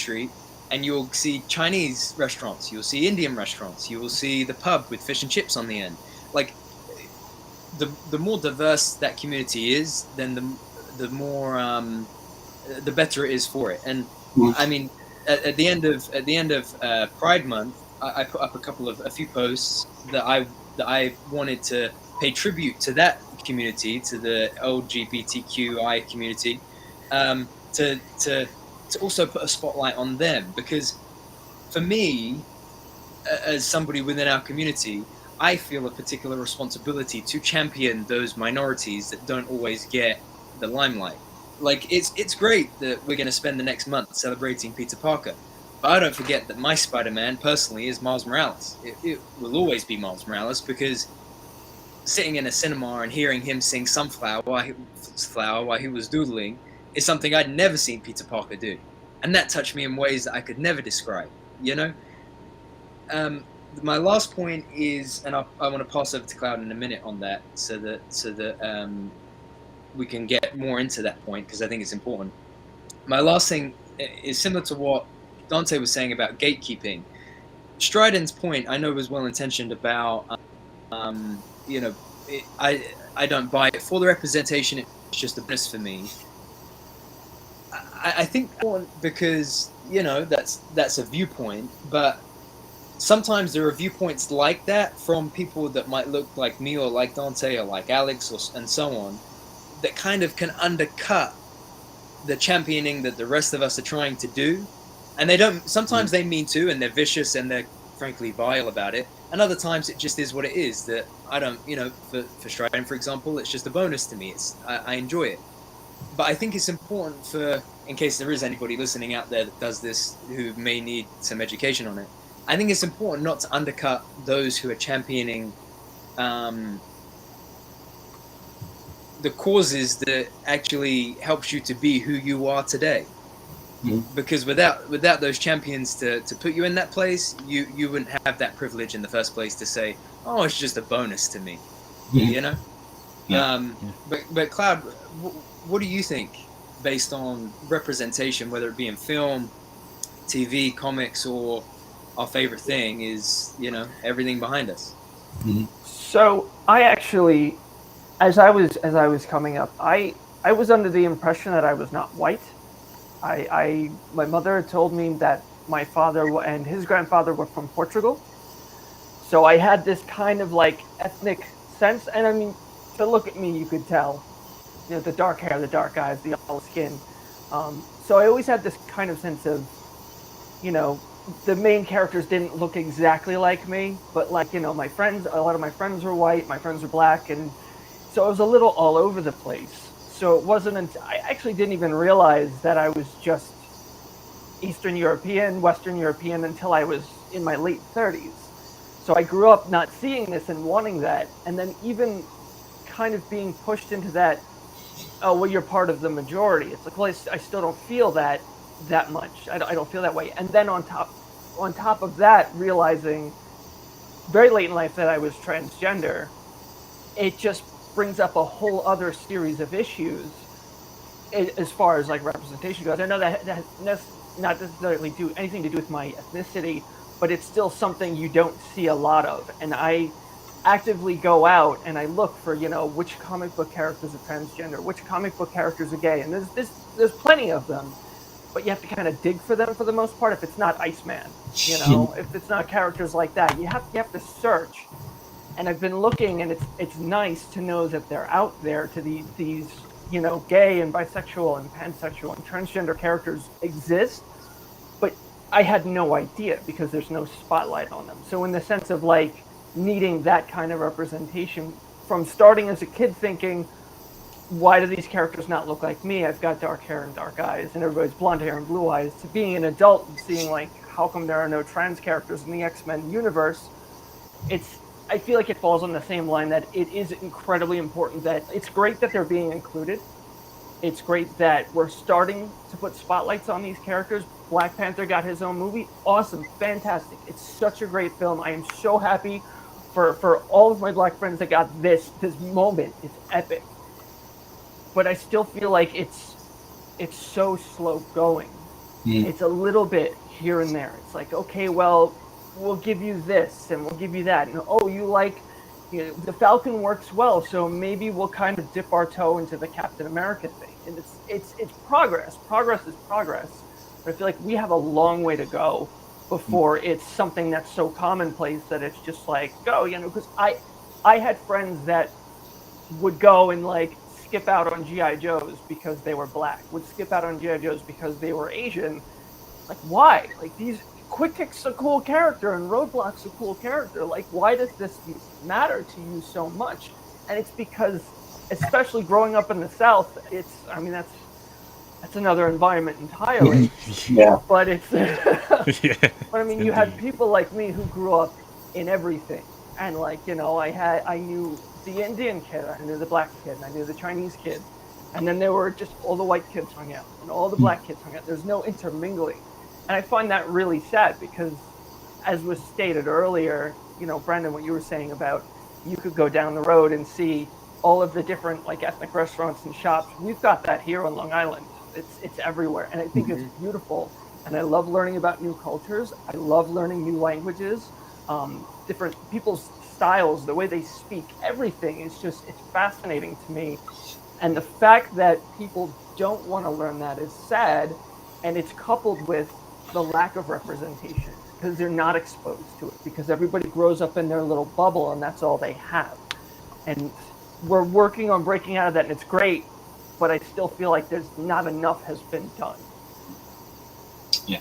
street, and you'll see Chinese restaurants, you'll see Indian restaurants, you will see the pub with fish and chips on the end. Like the more diverse that community is, then the more the better it is for it. And I mean, at the end of Pride Month, I put up a few posts that I wanted to pay tribute to that community, to the LGBTQI community, um, to to to also put a spotlight on them, because for me, as somebody within our community, I feel a particular responsibility to champion those minorities that don't always get the limelight. Like it's great that we're going to spend the next month celebrating Peter Parker, but I don't forget that my Spider-Man personally is Miles Morales. It will always be Miles Morales, because sitting in a cinema and hearing him sing Flower while he was doodling is something I'd never seen Peter Parker do, and that touched me in ways that I could never describe. You know, um, my last point is, and I want to pass over to Cloud in a minute on that, so that we can get more into that point, because I think it's important. My last thing is similar to what Dante was saying about gatekeeping. Striden's point, I know, was well intentioned about, you know, I don't buy it for the representation. It's just a bonus for me. I think because, you know, that's a viewpoint, but sometimes there are viewpoints like that from people that might look like me or like Dante or like Alex and so on, that kind of can undercut the championing that the rest of us are trying to do. And they don't, sometimes they mean to, and they're vicious and they're frankly vile about it. And other times it just is what it is, that I don't, you know, for Striden, for example, it's just a bonus to me. I enjoy it. But I think it's important for, in case there is anybody listening out there that does this who may need some education on it, I think it's important not to undercut those who are championing the causes that actually helps you to be who you are today. Because without those champions to put you in that place, you wouldn't have that privilege in the first place to say, oh, it's just a bonus to me. You know? But Cloud, what do you think, based on representation, whether it be in film, TV, comics, or our favorite thing is, you know, everything behind us? So I actually, as I was coming up, I was under the impression that I was not white. My mother told me that my father and his grandfather were from Portugal, so I had this kind of like ethnic sense. And I mean, to look at me, you could tell, you know, the dark hair, the dark eyes, the olive skin. So I always had this kind of sense of, you know, the main characters didn't look exactly like me, but like, you know, my friends, a lot of my friends were white, my friends were black, and so it was a little all over the place. So it wasn't until I actually didn't even realize that I was just Eastern European, Western European, until I was in my late 30s. So I grew up not seeing this and wanting that, and then even kind of being pushed into that, oh, well, you're part of the majority. It's like, well, I still don't feel that much. I don't feel that way. And then on top of that, realizing very late in life that I was transgender, it just brings up a whole other series of issues as far as like representation goes. I know that has not necessarily do anything to do with my ethnicity, but it's still something you don't see a lot of. And I actively go out and I look for, you know, which comic book characters are transgender, which comic book characters are gay, and there's plenty of them, but you have to kind of dig for them for the most part. If it's not Iceman, you know, if it's not characters like that, you have to search. And I've been looking, and it's nice to know that they're out there, to these you know, gay and bisexual and pansexual and transgender characters exist, but I had no idea because there's no spotlight on them. So in the sense of like needing that kind of representation, from starting as a kid thinking, why do these characters not look like me? I've got dark hair and dark eyes, and everybody's blonde hair and blue eyes, to being an adult and seeing like, how come there are no trans characters in the X-Men universe? I feel like it falls on the same line that it is incredibly important that it's great that they're being included. It's great that we're starting to put spotlights on these characters. Black Panther got his own movie. Awesome. Fantastic. It's such a great film. I am so happy for all of my black friends that got this moment. It's epic. But I still feel like it's so slow going. It's a little bit here and there. It's like, okay, well, we'll give you this and we'll give you that. And oh, you like, the Falcon works well, so maybe we'll kind of dip our toe into the Captain America thing. And it's progress. Progress is progress. But I feel like we have a long way to go before it's something that's so commonplace that it's just like, go, because I had friends that would go and like skip out on GI Joes because they were black, would skip out on GI Joes because they were Asian. Like, why? Like, these Quick Kick's a cool character and Roadblock's a cool character. Like, why does this matter to you so much? And it's because, especially growing up in the South, that's another environment entirely. Yeah. But it's Yeah. but I mean, you had people like me who grew up in everything, and like, I knew the Indian kid, I knew the black kid, and I knew the Chinese kid, and then there were just all the white kids hung out, and all the black kids hung out. There's no intermingling, and I find that really sad because, as was stated earlier, Brandon, what you were saying about you could go down the road and see all of the different like ethnic restaurants and shops. We've got that here on Long Island. It's everywhere, and I think it's beautiful. And I love learning about new cultures. I love learning new languages, different people's styles, the way they speak, everything. It's fascinating to me. And the fact that people don't want to learn that is sad. And it's coupled with the lack of representation because they're not exposed to it, because everybody grows up in their little bubble and that's all they have. And we're working on breaking out of that, and it's great, but I still feel like there's not enough has been done. Yeah.